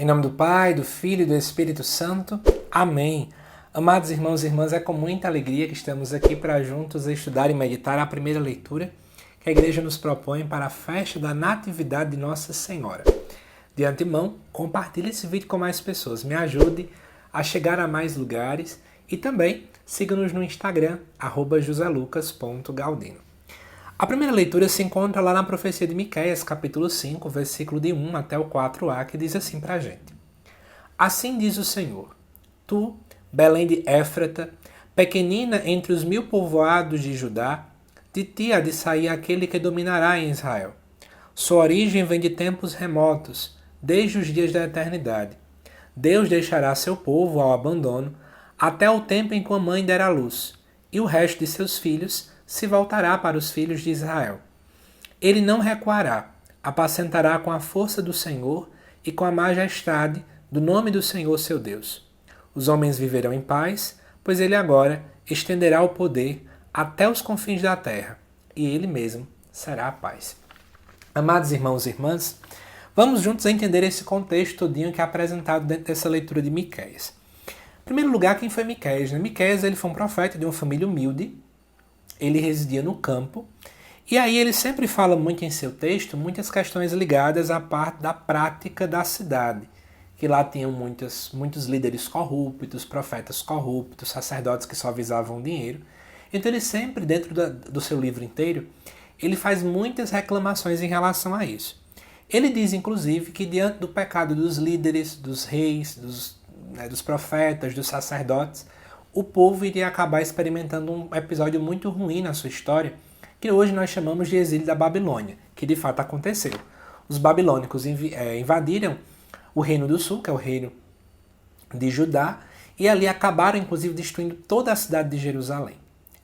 Em nome do Pai, do Filho e do Espírito Santo. Amém. Amados irmãos e irmãs, é com muita alegria que estamos aqui para juntos estudar e meditar a primeira leitura que a igreja nos propõe para a festa da Natividade de Nossa Senhora. De antemão, compartilhe esse vídeo com mais pessoas, me ajude a chegar a mais lugares e também siga-nos no Instagram, @joselucas.galdino. A primeira leitura se encontra lá na profecia de Miqueias, capítulo 5, versículo de 1 até o 4a, que diz assim para a gente. Assim diz o Senhor, tu, Belém de Éfrata, pequenina entre os 1000 povoados de Judá, de ti há de sair aquele que dominará em Israel. Sua origem vem de tempos remotos, desde os dias da eternidade. Deus deixará seu povo ao abandono, até o tempo em que a mãe der à luz, e o resto de seus filhos se voltará para os filhos de Israel. Ele não recuará, apacentará com a força do Senhor e com a majestade do nome do Senhor seu Deus. Os homens viverão em paz, pois ele agora estenderá o poder até os confins da terra, e ele mesmo será a paz. Amados irmãos e irmãs, vamos juntos entender esse contexto todinho que é apresentado dentro dessa leitura de Miqueias. Em primeiro lugar, quem foi Miqueias? Miqueias ele foi um profeta de uma família humilde. Ele residia no campo, e aí ele sempre fala muito em seu texto, muitas questões ligadas à parte da prática da cidade, que lá tinham muitos líderes corruptos, profetas corruptos, sacerdotes que só visavam dinheiro. Então ele sempre, dentro do seu livro inteiro, ele faz muitas reclamações em relação a isso. Ele diz, inclusive, que diante do pecado dos líderes, dos reis, dos profetas, dos sacerdotes, o povo iria acabar experimentando um episódio muito ruim na sua história, que hoje nós chamamos de exílio da Babilônia, que de fato aconteceu. Os babilônicos invadiram o reino do sul, que é o reino de Judá, e ali acabaram inclusive destruindo toda a cidade de Jerusalém.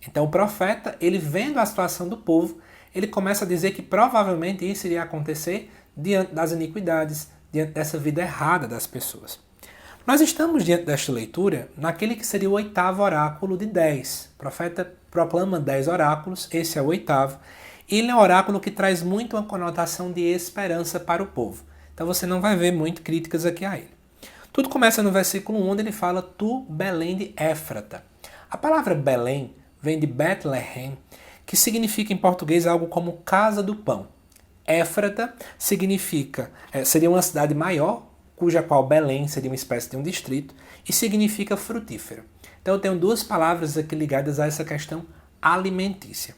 Então o profeta, ele vendo a situação do povo, ele começa a dizer que provavelmente isso iria acontecer diante das iniquidades, diante dessa vida errada das pessoas. Nós estamos diante desta leitura naquele que seria o 8º oráculo de 10. O profeta proclama 10 oráculos, esse é o 8º. E ele é um oráculo que traz muito uma conotação de esperança para o povo. Então você não vai ver muito críticas aqui a ele. Tudo começa no versículo 1, onde ele fala, tu, Belém de Éfrata. A palavra Belém vem de Bethlehem, que significa em português algo como casa do pão. Éfrata seria uma cidade maior, cuja qual Belém seria uma espécie de um distrito, e significa frutífero. Então eu tenho duas palavras aqui ligadas a essa questão alimentícia.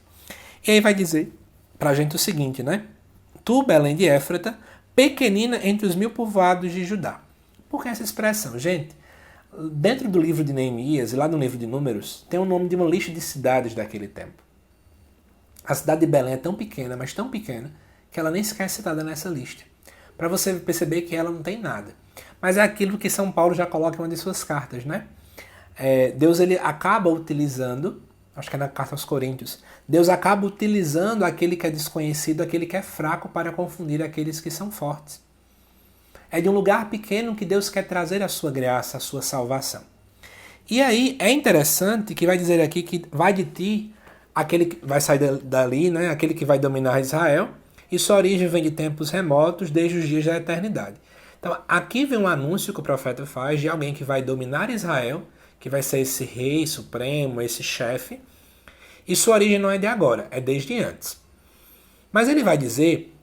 E aí vai dizer pra gente o seguinte, né? Tu, Belém de Éfrata, pequenina entre os 1000 povoados de Judá. Por que essa expressão? Gente, dentro do livro de Neemias e lá no livro de Números, tem o nome de uma lista de cidades daquele tempo. A cidade de Belém é tão pequena, mas tão pequena, que ela nem sequer é citada nessa lista. Para você perceber que ela não tem nada. Mas é aquilo que São Paulo já coloca em uma de suas cartas, né? Deus ele acaba utilizando, acho que é na carta aos Coríntios, Deus acaba utilizando aquele que é desconhecido, aquele que é fraco, para confundir aqueles que são fortes. É de um lugar pequeno que Deus quer trazer a sua graça, a sua salvação. E aí é interessante que vai dizer aqui que vai de ti, aquele que vai sair dali, né? Aquele que vai dominar Israel, e sua origem vem de tempos remotos, desde os dias da eternidade. Então, aqui vem um anúncio que o profeta faz de alguém que vai dominar Israel, que vai ser esse rei supremo, esse chefe, e sua origem não é de agora, é desde antes. Mas ele vai dizer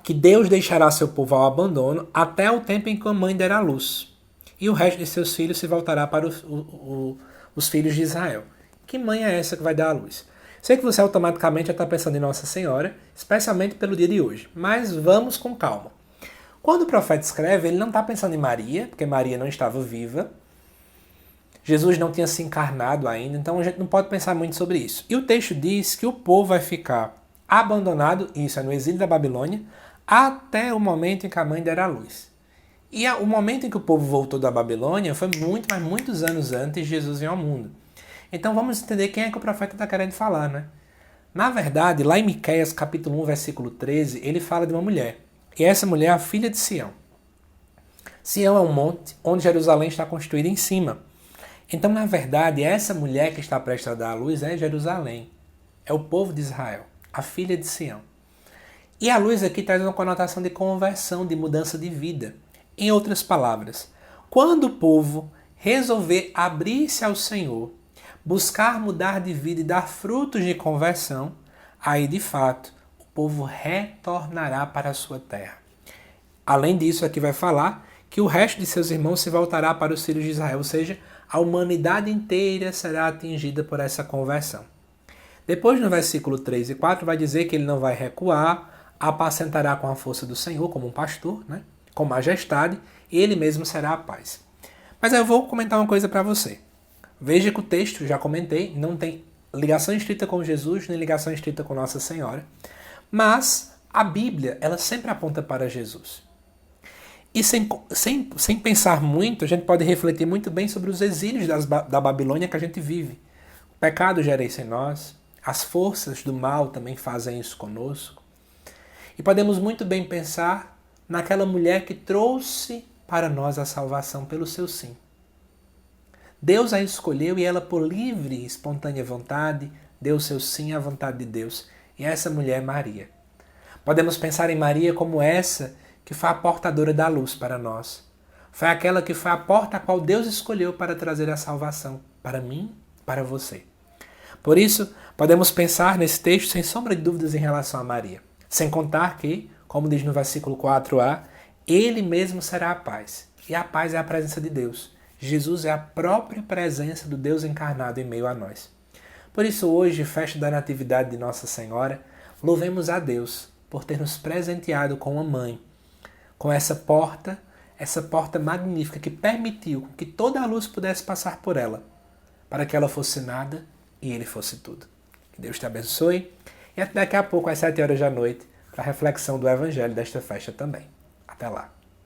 que Deus deixará seu povo ao abandono até o tempo em que a mãe der à luz, e o resto de seus filhos se voltará para os filhos de Israel. Que mãe é essa que vai dar à luz? Sei que você automaticamente já está pensando em Nossa Senhora, especialmente pelo dia de hoje, mas vamos com calma. Quando o profeta escreve, ele não está pensando em Maria, porque Maria não estava viva, Jesus não tinha se encarnado ainda, então a gente não pode pensar muito sobre isso. E o texto diz que o povo vai ficar abandonado, isso é no exílio da Babilônia, até o momento em que a mãe der à luz. E o momento em que o povo voltou da Babilônia foi muitos anos antes de Jesus vir ao mundo. Então vamos entender quem é que o profeta está querendo falar, né? Na verdade, lá em Miqueias, capítulo 1, versículo 13, ele fala de uma mulher. E essa mulher é a filha de Sião. Sião é um monte onde Jerusalém está construída em cima. Então, na verdade, essa mulher que está prestes a dar à luz é Jerusalém. É o povo de Israel, a filha de Sião. E a luz aqui traz uma conotação de conversão, de mudança de vida. Em outras palavras, quando o povo resolver abrir-se ao Senhor, buscar mudar de vida e dar frutos de conversão, aí de fato o povo retornará para a sua terra. Além disso, aqui vai falar que o resto de seus irmãos se voltará para os filhos de Israel, ou seja, a humanidade inteira será atingida por essa conversão. Depois, no versículo 3 e 4, vai dizer que ele não vai recuar, apacentará com a força do Senhor, como um pastor, né? Com majestade, e ele mesmo será a paz. Mas eu vou comentar uma coisa para você. Veja que o texto, já comentei, não tem ligação estrita com Jesus, nem ligação estrita com Nossa Senhora, mas a Bíblia, ela sempre aponta para Jesus. E sem pensar muito, a gente pode refletir muito bem sobre os exílios da Babilônia que a gente vive. O pecado gera isso em nós, as forças do mal também fazem isso conosco. E podemos muito bem pensar naquela mulher que trouxe para nós a salvação pelo seu sim. Deus a escolheu e ela, por livre e espontânea vontade, deu seu sim à vontade de Deus. E essa mulher é Maria. Podemos pensar em Maria como essa que foi a portadora da luz para nós. Foi aquela que foi a porta a qual Deus escolheu para trazer a salvação para mim, para você. Por isso, podemos pensar nesse texto sem sombra de dúvidas em relação a Maria. Sem contar que, como diz no versículo 4a, ele mesmo será a paz. E a paz é a presença de Deus. Jesus é a própria presença do Deus encarnado em meio a nós. Por isso hoje, festa da Natividade de Nossa Senhora, louvemos a Deus por ter nos presenteado com uma mãe, com essa porta magnífica que permitiu que toda a luz pudesse passar por ela, para que ela fosse nada e ele fosse tudo. Que Deus te abençoe e até daqui a pouco às 7 horas da noite para a reflexão do Evangelho desta festa também. Até lá.